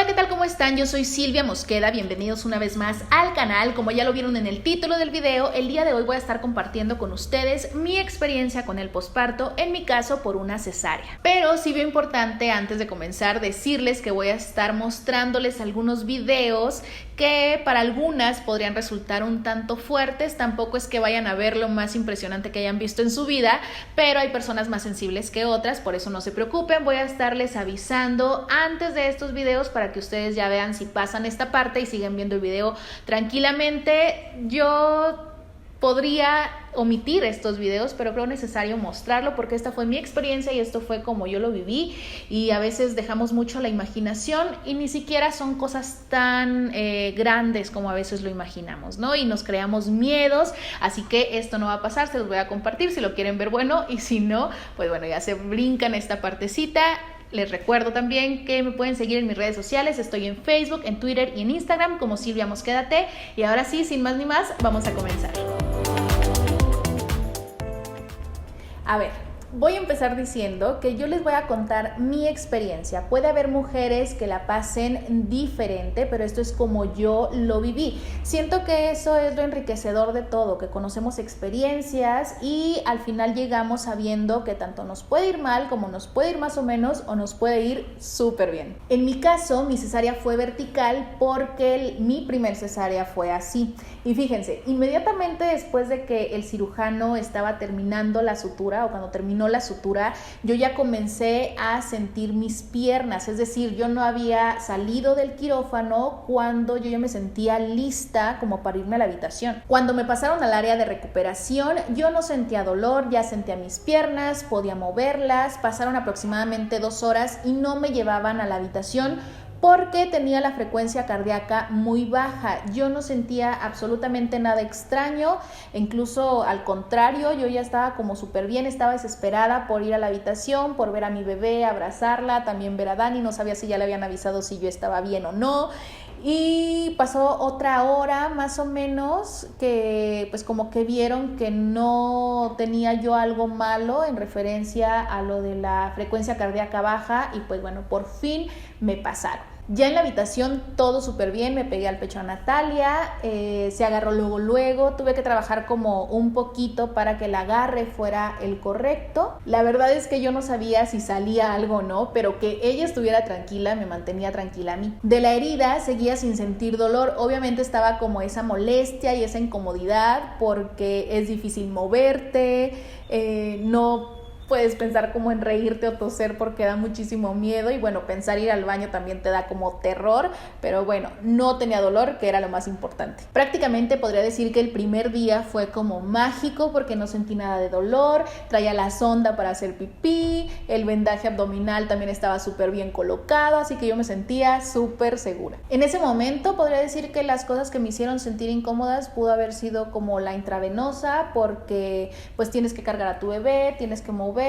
Hola, ¿qué tal? ¿Cómo están? Yo soy Silvia Mosqueda, bienvenidos una vez más al canal. Como ya lo vieron en el título del video, el día de hoy voy a estar compartiendo con ustedes mi experiencia con el posparto, en mi caso por una cesárea. Pero sí veo importante antes de comenzar decirles que voy a estar mostrándoles algunos videos que para algunas podrían resultar un tanto fuertes. Tampoco es que vayan a ver lo más impresionante que hayan visto en su vida, pero hay personas más sensibles que otras, por eso no se preocupen. Voy a estarles avisando antes de estos videos para que ustedes ya vean si pasan esta parte y siguen viendo el video tranquilamente. Yo podría omitir estos videos, pero creo necesario mostrarlo porque esta fue mi experiencia y esto fue como yo lo viví, y a veces dejamos mucho a la imaginación y ni siquiera son cosas tan grandes como a veces lo imaginamos, ¿no? Y nos creamos miedos, así que esto no va a pasar, se los voy a compartir si lo quieren ver, bueno, y si no, pues bueno, ya se brincan esta partecita. Les recuerdo también que me pueden seguir en mis redes sociales. Estoy en Facebook, en Twitter y en Instagram como Silvia Mosquédate. Y ahora sí, sin más ni más, vamos a comenzar. A ver, voy a empezar diciendo que yo les voy a contar mi experiencia. Puede haber mujeres que la pasen diferente, pero esto es como yo lo viví. Siento que eso es lo enriquecedor de todo, que conocemos experiencias y al final llegamos sabiendo que tanto nos puede ir mal como nos puede ir más o menos o nos puede ir súper bien. En mi caso, mi cesárea fue vertical porque mi primer cesárea fue así. Y fíjense, inmediatamente después de que el cirujano estaba terminando la sutura o cuando terminó la sutura, yo ya comencé a sentir mis piernas, es decir, yo no había salido del quirófano cuando yo ya me sentía lista como para irme a la habitación. Cuando me pasaron al área de recuperación, yo no sentía dolor, ya sentía mis piernas, podía moverlas. Pasaron aproximadamente 2 horas y no me llevaban a la habitación porque tenía la frecuencia cardíaca muy baja. Yo no sentía absolutamente nada extraño, incluso al contrario, yo ya estaba como súper bien, estaba desesperada por ir a la habitación, por ver a mi bebé, abrazarla, también ver a Dani, no sabía si ya le habían avisado si yo estaba bien o no. Y pasó otra hora más o menos que pues como que vieron que no tenía yo algo malo en referencia a lo de la frecuencia cardíaca baja y pues bueno, por fin me pasaron. Ya en la habitación todo súper bien, me pegué al pecho a Natalia, se agarró luego, tuve que trabajar como un poquito para que el agarre fuera el correcto. La verdad es que yo no sabía si salía algo o no, pero que ella estuviera tranquila me mantenía tranquila a mí. De la herida seguía sin sentir dolor, obviamente estaba como esa molestia y esa incomodidad porque es difícil moverte, no puedes pensar como en reírte o toser porque da muchísimo miedo y bueno, pensar ir al baño también te da como terror, pero bueno, no tenía dolor, que era lo más importante. Prácticamente podría decir que el primer día fue como mágico porque no sentí nada de dolor, traía la sonda para hacer pipí, el vendaje abdominal también estaba súper bien colocado, así que yo me sentía súper segura. En ese momento podría decir que las cosas que me hicieron sentir incómodas pudo haber sido como la intravenosa, porque pues tienes que cargar a tu bebé, tienes que mover,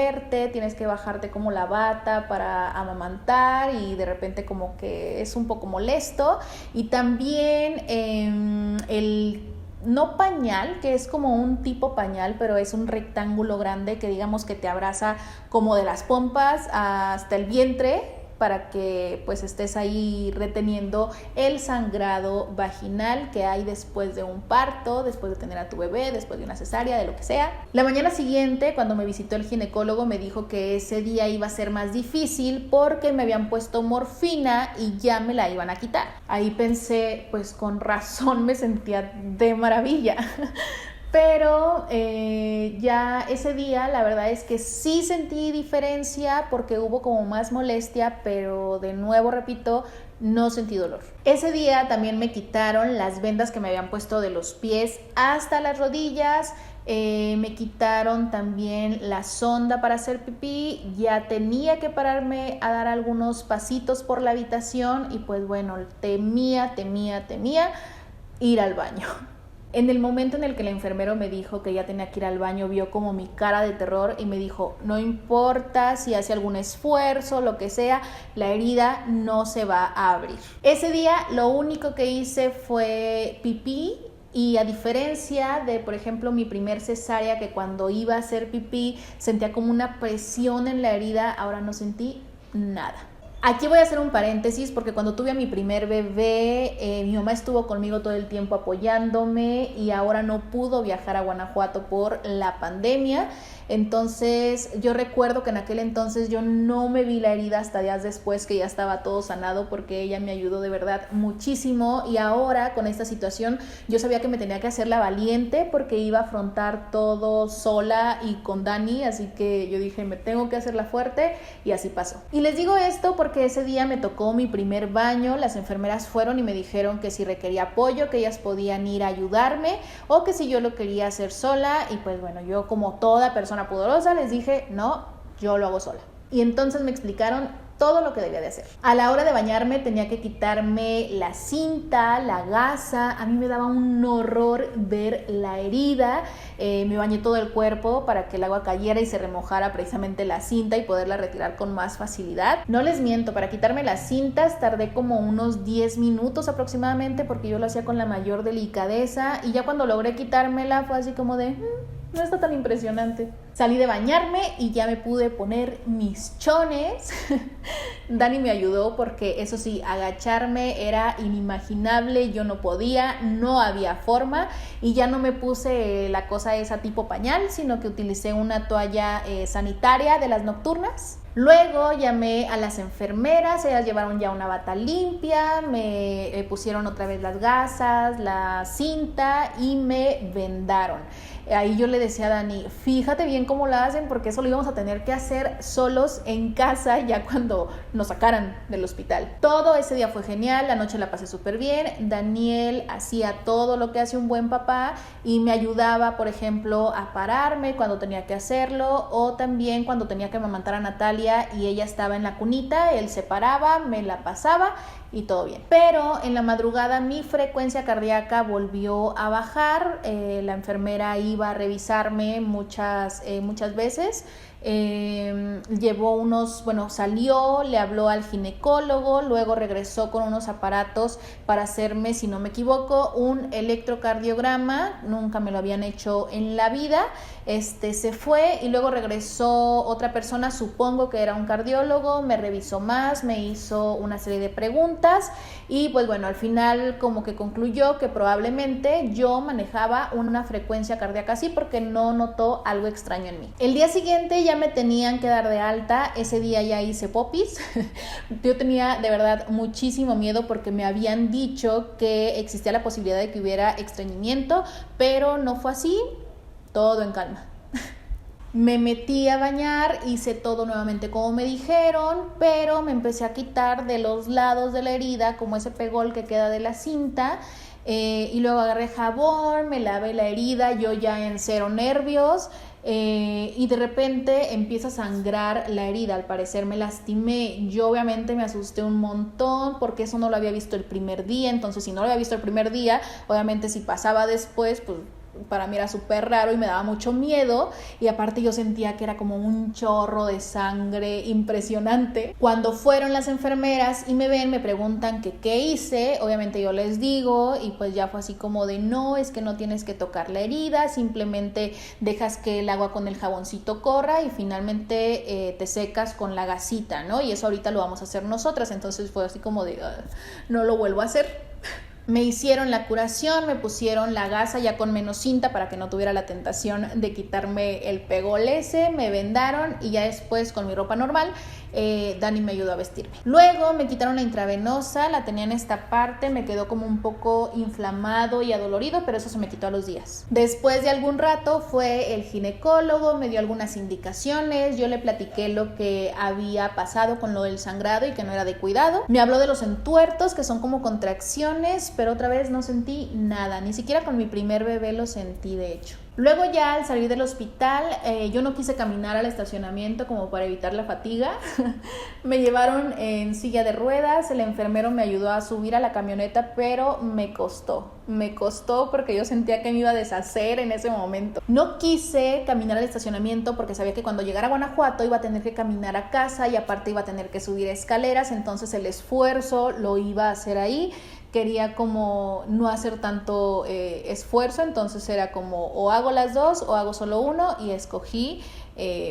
tienes que bajarte como la bata para amamantar y de repente como que es un poco molesto. Y también el no pañal, que es como un tipo pañal, pero es un rectángulo grande que digamos que te abraza como de las pompas hasta el vientre, para que pues estés ahí reteniendo el sangrado vaginal que hay después de un parto, después de tener a tu bebé, después de una cesárea, de lo que sea. La mañana siguiente, cuando me visitó el ginecólogo, me dijo que ese día iba a ser más difícil porque me habían puesto morfina y ya me la iban a quitar. Ahí pensé, pues con razón me sentía de maravilla. Pero ya ese día la verdad es que sí sentí diferencia porque hubo como más molestia, pero de nuevo repito, no sentí dolor. Ese día también me quitaron las vendas que me habían puesto de los pies hasta las rodillas. Me quitaron también la sonda para hacer pipí, ya tenía que pararme a dar algunos pasitos por la habitación y pues bueno, temía ir al baño. En el momento en el que el enfermero me dijo que ya tenía que ir al baño, vio como mi cara de terror y me dijo, no importa si hace algún esfuerzo, lo que sea, la herida no se va a abrir. Ese día lo único que hice fue pipí. Y a diferencia de, por ejemplo, mi primer cesárea, que cuando iba a hacer pipí sentía como una presión en la herida, ahora no sentí nada. Aquí voy a hacer un paréntesis porque cuando tuve a mi primer bebé, mi mamá estuvo conmigo todo el tiempo apoyándome y ahora no pudo viajar a Guanajuato por la pandemia. Entonces yo recuerdo que en aquel entonces yo no me vi la herida hasta días después que ya estaba todo sanado, porque ella me ayudó de verdad muchísimo, y ahora con esta situación yo sabía que me tenía que hacer la valiente porque iba a afrontar todo sola y con Dani, así que yo dije me tengo que hacer la fuerte, y así pasó. Y les digo esto porque ese día me tocó mi primer baño, las enfermeras fueron y me dijeron que si requería apoyo, que ellas podían ir a ayudarme o que si yo lo quería hacer sola, y pues bueno, yo como toda persona pudorosa les dije no, yo lo hago sola. Y entonces me explicaron todo lo que debía de hacer. A la hora de bañarme tenía que quitarme la cinta, la gasa. A mí me daba un horror ver la herida. Me bañé todo el cuerpo para que el agua cayera y se remojara precisamente la cinta y poderla retirar con más facilidad. No les miento, para quitarme las cintas tardé como unos 10 minutos aproximadamente, porque yo lo hacía con la mayor delicadeza, y ya cuando logré quitármela fue así como de no está tan impresionante. Salí de bañarme y ya me pude poner mis chones. Dani me ayudó porque eso sí, agacharme era inimaginable, yo no podía, no había forma, y ya no me puse la cosa esa tipo pañal, sino que utilicé una toalla sanitaria de las nocturnas. Luego llamé a las enfermeras, ellas llevaron ya una bata limpia, me pusieron otra vez las gasas, la cinta y me vendaron. Ahí yo le decía a Dani, fíjate bien cómo la hacen, porque eso lo íbamos a tener que hacer solos en casa ya cuando nos sacaran del hospital. Todo ese día fue genial, la noche la pasé súper bien. Daniel hacía todo lo que hace un buen papá y me ayudaba, por ejemplo, a pararme cuando tenía que hacerlo, o también cuando tenía que amamantar a Natalia y ella estaba en la cunita, él se paraba, me la pasaba y todo bien. Pero en la madrugada mi frecuencia cardíaca volvió a bajar. La enfermera iba a revisarme muchas veces. Salió, le habló al ginecólogo, luego regresó con unos aparatos para hacerme, si no me equivoco, un electrocardiograma. Nunca me lo habían hecho en la vida. Se fue y luego regresó otra persona, supongo que era un cardiólogo, me revisó más, me hizo una serie de preguntas y pues bueno, al final como que concluyó que probablemente yo manejaba una frecuencia cardíaca así, porque no notó algo extraño en mí. El día siguiente ya me tenían que dar de alta, ese día ya hice popis. Yo tenía de verdad muchísimo miedo porque me habían dicho que existía la posibilidad de que hubiera estreñimiento, pero no fue así. Todo en calma. Me metí a bañar, hice todo nuevamente como me dijeron, pero me empecé a quitar de los lados de la herida, como ese pegol que queda de la cinta, y luego agarré jabón, me lavé la herida, yo ya en cero nervios, y de repente empieza a sangrar la herida. Al parecer me lastimé. Yo obviamente me asusté un montón porque eso no lo había visto el primer día. Entonces si no lo había visto el primer día, obviamente si pasaba después, pues para mí era súper raro y me daba mucho miedo, y aparte yo sentía que era como un chorro de sangre impresionante. Cuando fueron las enfermeras y me ven, me preguntan que qué hice, obviamente yo les digo, y pues ya fue así como de no, es que no tienes que tocar la herida, simplemente dejas que el agua con el jaboncito corra y finalmente te secas con la gasita, ¿no? Y eso ahorita lo vamos a hacer nosotras. Entonces fue así como de no lo vuelvo a hacer. Me hicieron la curación, me pusieron la gasa ya con menos cinta para que no tuviera la tentación de quitarme el pegol ese, me vendaron y ya después con mi ropa normal Dani me ayudó a vestirme. Luego me quitaron la intravenosa, la tenía en esta parte, me quedó como un poco inflamado y adolorido, pero eso se me quitó a los días. Después de algún rato fue el ginecólogo, me dio algunas indicaciones, yo le platiqué lo que había pasado con lo del sangrado y que no era de cuidado. Me habló de los entuertos, que son como contracciones, pero otra vez no sentí nada, ni siquiera con mi primer bebé lo sentí, de hecho. Luego ya al salir del hospital, yo no quise caminar al estacionamiento como para evitar la fatiga. Me llevaron en silla de ruedas, el enfermero me ayudó a subir a la camioneta, pero me costó porque yo sentía que me iba a deshacer en ese momento. No quise caminar al estacionamiento porque sabía que cuando llegara a Guanajuato iba a tener que caminar a casa y aparte iba a tener que subir escaleras, entonces el esfuerzo lo iba a hacer ahí. Quería como no hacer tanto esfuerzo, entonces era como o hago las dos o hago solo uno, y escogí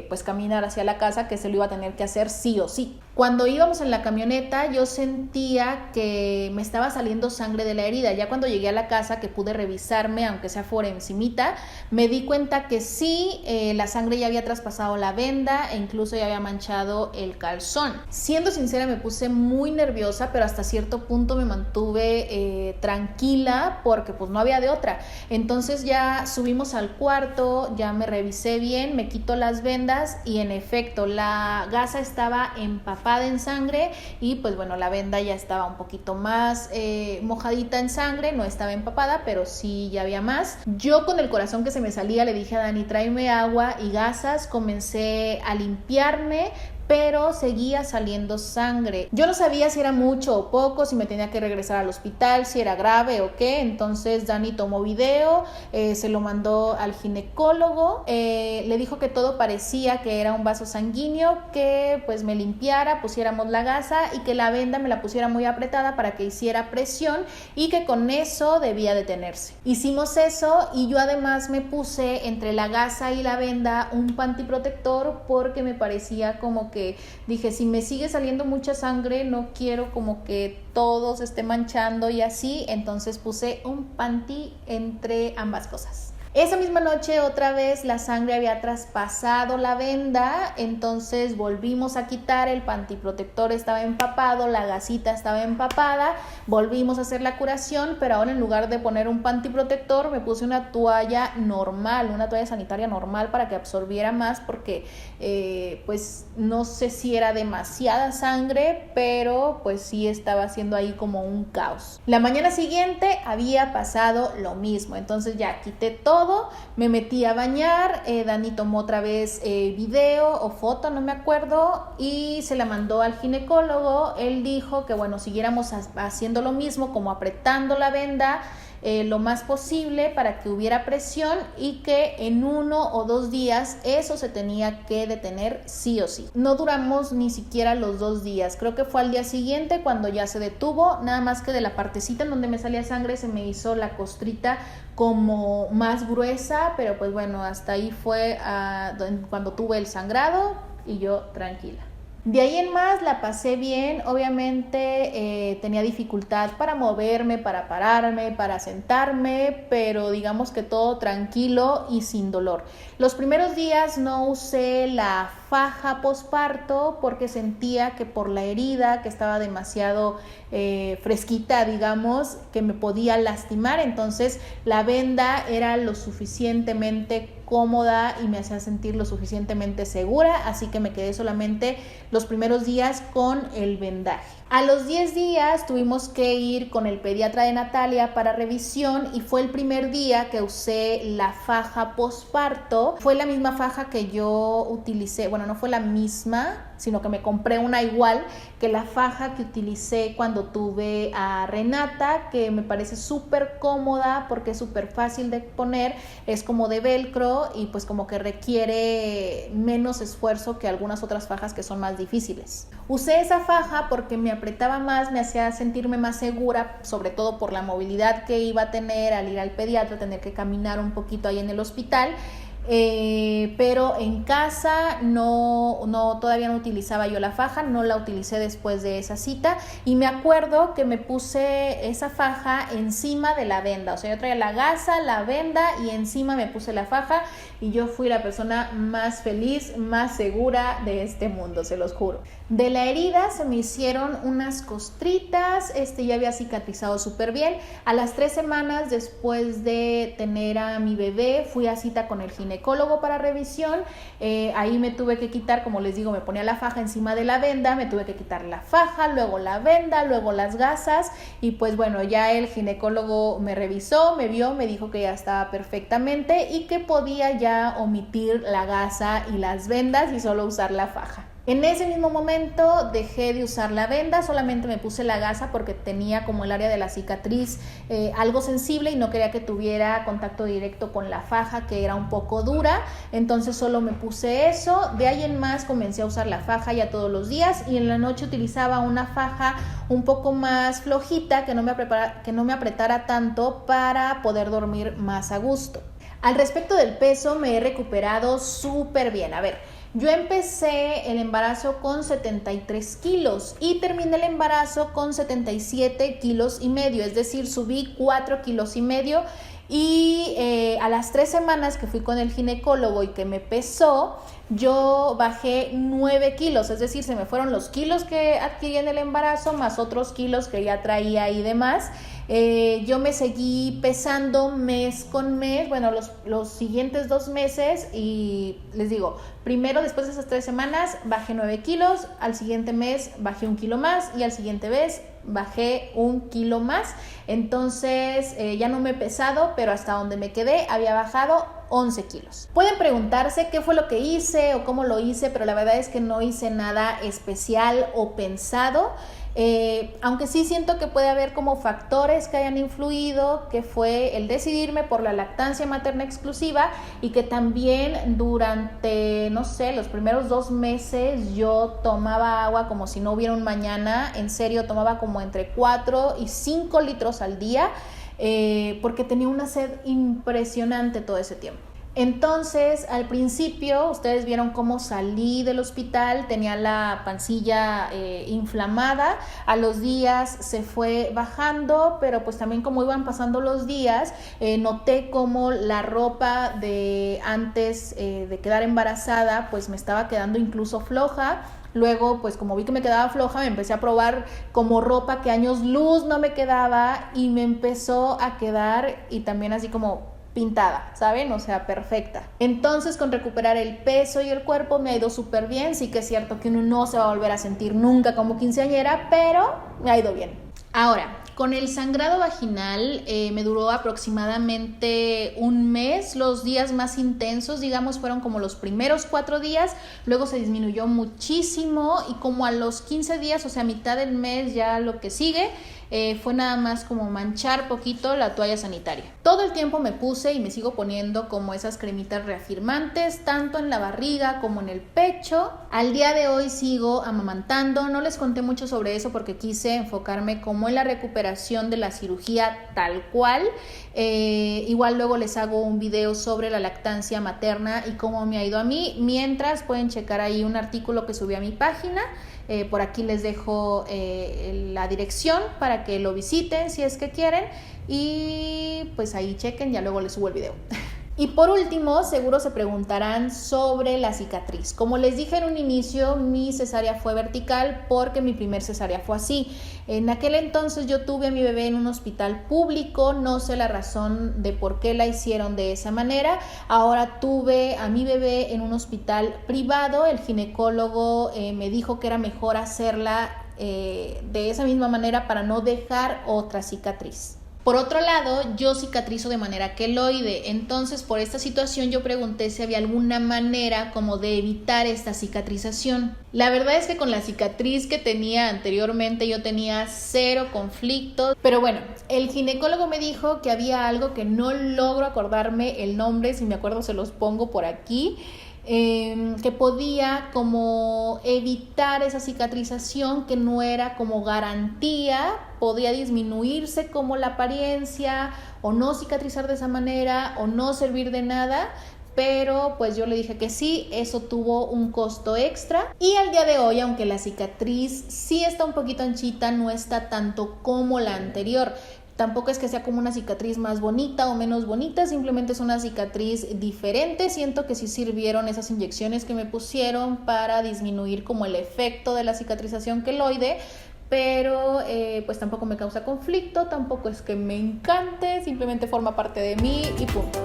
pues caminar hacia la casa, que se lo iba a tener que hacer sí o sí. Cuando íbamos en la camioneta yo sentía que me estaba saliendo sangre de la herida. Ya cuando llegué a la casa, que pude revisarme, aunque sea por encimita, me di cuenta que sí, la sangre ya había traspasado la venda e incluso ya había manchado el calzón. Siendo sincera, me puse muy nerviosa, pero hasta cierto punto me mantuve tranquila porque pues no había de otra. Entonces ya subimos al cuarto, ya me revisé bien, me quito las vendas y en efecto la gasa estaba empapada en sangre y pues bueno, la venda ya estaba un poquito más mojadita en sangre, no estaba empapada, pero sí ya había más. Yo con el corazón que se me salía le dije a Dani, tráeme agua y gasas. Comencé a limpiarme, pero seguía saliendo sangre. Yo no sabía si era mucho o poco, si me tenía que regresar al hospital, si era grave o qué. Entonces Dani tomó video, se lo mandó al ginecólogo, le dijo que todo parecía que era un vaso sanguíneo, que pues me limpiara, pusiéramos la gasa y que la venda me la pusiera muy apretada para que hiciera presión y que con eso debía detenerse. Hicimos eso y yo además me puse entre la gasa y la venda un panty protector porque me parecía como que dije, si me sigue saliendo mucha sangre, no quiero como que todo se esté manchando y así, entonces puse un panty entre ambas cosas. Esa misma noche otra vez la sangre había traspasado la venda, entonces volvimos a quitar, el pantiprotector estaba empapado, la gasita estaba empapada, volvimos a hacer la curación, pero ahora en lugar de poner un pantiprotector me puse una toalla normal, una toalla sanitaria normal para que absorbiera más porque pues no sé si era demasiada sangre, pero pues sí estaba haciendo ahí como un caos. La mañana siguiente había pasado lo mismo, entonces ya quité todo, me metí a bañar, Dani tomó otra vez video o foto, no me acuerdo, y se la mandó al ginecólogo. Él dijo que bueno, siguiéramos haciendo lo mismo, como apretando la venda lo más posible para que hubiera presión y que en 1 o 2 días eso se tenía que detener sí o sí. No duramos ni siquiera los 2 días, creo que fue al día siguiente cuando ya se detuvo, nada más que de la partecita en donde me salía sangre se me hizo la costrita como más gruesa, pero pues bueno, hasta ahí fue cuando tuve el sangrado y yo tranquila. De ahí en más la pasé bien, obviamente tenía dificultad para moverme, para pararme, para sentarme, pero digamos que todo tranquilo y sin dolor. Los primeros días no usé la faja posparto porque sentía que por la herida, que estaba demasiado fresquita, digamos, que me podía lastimar, entonces la venda era lo suficientemente cómoda y me hacía sentir lo suficientemente segura, así que me quedé solamente los primeros días con el vendaje. A los 10 días tuvimos que ir con el pediatra de Natalia para revisión y fue el primer día que usé la faja posparto. Fue la misma faja que yo utilicé, bueno, no fue la misma, sino que me compré una igual que la faja que utilicé cuando tuve a Renata, que me parece súper cómoda porque es súper fácil de poner, es como de velcro y pues como que requiere menos esfuerzo que algunas otras fajas que son más difíciles. Usé esa faja porque me apretaba más, me hacía sentirme más segura, sobre todo por la movilidad que iba a tener al ir al pediatra, tener que caminar un poquito ahí en el hospital. Pero en casa todavía no utilizaba yo la faja, no la utilicé después de esa cita y me acuerdo que me puse esa faja encima de la venda, o sea, yo traía la gasa, la venda y encima me puse la faja y yo fui la persona más feliz, más segura de este mundo, se los juro. De la herida se me hicieron unas costritas, ya había cicatrizado súper bien. A las 3 semanas después de tener a mi bebé fui a cita con el ginecólogo para revisión, ahí me tuve que quitar, como les digo, me ponía la faja encima de la venda, me tuve que quitar la faja, luego la venda, luego las gasas y pues bueno, ya el ginecólogo me revisó, me vio, me dijo que ya estaba perfectamente y que podía ya omitir la gasa y las vendas y solo usar la faja. En ese mismo momento dejé de usar la venda, solamente me puse la gasa porque tenía como el área de la cicatriz algo sensible y no quería que tuviera contacto directo con la faja, que era un poco dura, entonces solo me puse eso. De ahí en más comencé a usar la faja ya todos los días y en la noche utilizaba una faja un poco más flojita que no me apretara tanto para poder dormir más a gusto. Al respecto del peso me he recuperado súper bien. A ver, Yo empecé el embarazo con 73 kilos y terminé el embarazo con 77 kilos y medio, es decir, subí 4 kilos y medio. Y a las 3 semanas que fui con el ginecólogo y que me pesó, yo bajé 9 kilos, es decir, se me fueron los kilos que adquirí en el embarazo más otros kilos que ya traía y demás. Yo me seguí pesando mes con mes, bueno, los siguientes 2 meses, y les digo, primero después de esas 3 semanas bajé 9 kilos, al siguiente mes bajé 1 kilo más y al siguiente mes bajé 1 kilo más. Entonces ya no me he pesado, pero hasta donde me quedé había bajado 11 kilos. Pueden preguntarse qué fue lo que hice o cómo lo hice, pero la verdad es que no hice nada especial o pensado. Aunque sí siento que puede haber como factores que hayan influido, que fue el decidirme por la lactancia materna exclusiva y que también durante, no sé, los primeros 2 meses yo tomaba agua como si no hubiera un mañana. En serio, tomaba como entre 4 y 5 litros al día, porque tenía una sed impresionante todo ese tiempo. Entonces, al principio, ustedes vieron cómo salí del hospital, tenía la pancilla inflamada, a los días se fue bajando, pero pues también como iban pasando los días, noté como la ropa de antes de quedar embarazada, pues me estaba quedando incluso floja. Luego, pues como vi que me quedaba floja, me empecé a probar como ropa que años luz no me quedaba y me empezó a quedar y también así como pintada, ¿saben? O sea, perfecta. Entonces, con recuperar el peso y el cuerpo me ha ido súper bien. Sí que es cierto que uno no se va a volver a sentir nunca como quinceañera, pero me ha ido bien. Ahora, con el sangrado vaginal me duró aproximadamente 1 mes. Los días más intensos, digamos, fueron como los primeros 4 días, luego se disminuyó muchísimo y como a los 15 días, o sea, mitad del mes ya lo que sigue, fue nada más como manchar poquito la toalla sanitaria. Todo el tiempo me puse y me sigo poniendo como esas cremitas reafirmantes, tanto en la barriga como en el pecho. Al día de hoy sigo amamantando. No les conté mucho sobre eso porque quise enfocarme como en la recuperación de la cirugía tal cual. Igual luego les hago un video sobre la lactancia materna y cómo me ha ido a mí. Mientras pueden checar ahí un artículo que subí a mi página. Por aquí les dejo la dirección para que lo visiten si es que quieren y pues ahí chequen, ya luego les subo el video. Y por último, seguro se preguntarán sobre la cicatriz. Como les dije en un inicio, mi cesárea fue vertical porque mi primer cesárea fue así. En aquel entonces yo tuve a mi bebé en un hospital público, no sé la razón de por qué la hicieron de esa manera. Ahora tuve a mi bebé en un hospital privado, el ginecólogo me dijo que era mejor hacerla de esa misma manera para no dejar otra cicatriz. Por otro lado, yo cicatrizo de manera queloide, entonces por esta situación yo pregunté si había alguna manera como de evitar esta cicatrización. La verdad es que con la cicatriz que tenía anteriormente yo tenía 0 conflictos, pero bueno, el ginecólogo me dijo que había algo que no logro acordarme el nombre, si me acuerdo se los pongo por aquí. Que podía como evitar esa cicatrización, que no era como garantía, podía disminuirse como la apariencia o no cicatrizar de esa manera o no servir de nada, pero pues yo le dije que sí, eso tuvo un costo extra y al día de hoy, aunque la cicatriz sí está un poquito anchita, no está tanto como la anterior. Tampoco es que sea como una cicatriz más bonita o menos bonita, simplemente es una cicatriz diferente. Siento que sí sirvieron esas inyecciones que me pusieron para disminuir como el efecto de la cicatrización queloide, pero pues tampoco me causa conflicto, tampoco es que me encante, simplemente forma parte de mí y punto.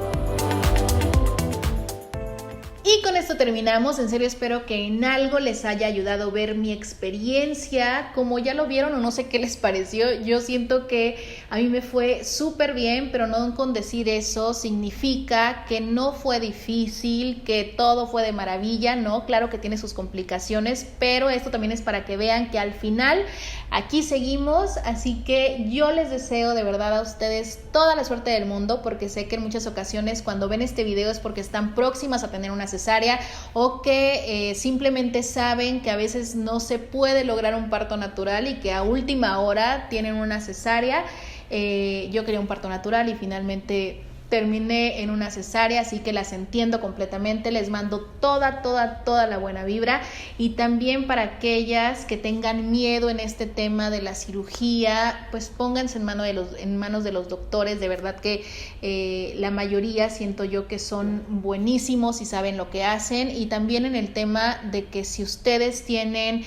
Y con esto terminamos. En serio espero que en algo les haya ayudado ver mi experiencia. Como ya lo vieron o no sé qué les pareció, yo siento que a mí me fue súper bien, pero no con decir eso significa que no fue difícil, que todo fue de maravilla, ¿no? Claro que tiene sus complicaciones, pero esto también es para que vean que al final aquí seguimos. Así que yo les deseo de verdad a ustedes toda la suerte del mundo, porque sé que en muchas ocasiones cuando ven este video es porque están próximas a tener una cesárea o que simplemente saben que a veces no se puede lograr un parto natural y que a última hora tienen una cesárea. Yo quería un parto natural y finalmente terminé en una cesárea, así que las entiendo completamente, les mando toda la buena vibra. Y también para aquellas que tengan miedo en este tema de la cirugía, pues pónganse en manos de los doctores. De verdad que la mayoría siento yo que son buenísimos y saben lo que hacen. Y también en el tema de que si ustedes tienen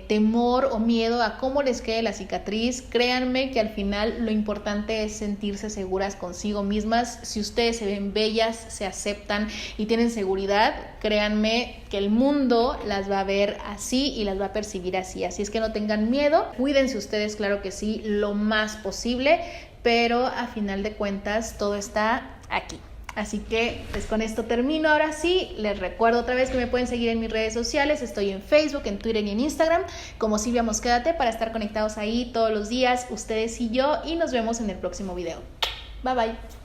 temor o miedo a cómo les quede la cicatriz, créanme que al final lo importante es sentirse seguras consigo mismas. Si ustedes se ven bellas, se aceptan y tienen seguridad, créanme que el mundo las va a ver así y las va a percibir así. Así es que no tengan miedo, cuídense ustedes, claro que sí, lo más posible, pero a final de cuentas todo está aquí. Así que pues con esto termino. Ahora sí, les recuerdo otra vez que me pueden seguir en mis redes sociales. Estoy en Facebook, en Twitter y en Instagram como Silvia Mosquédate, para estar conectados ahí todos los días, ustedes y yo, y nos vemos en el próximo video. Bye bye.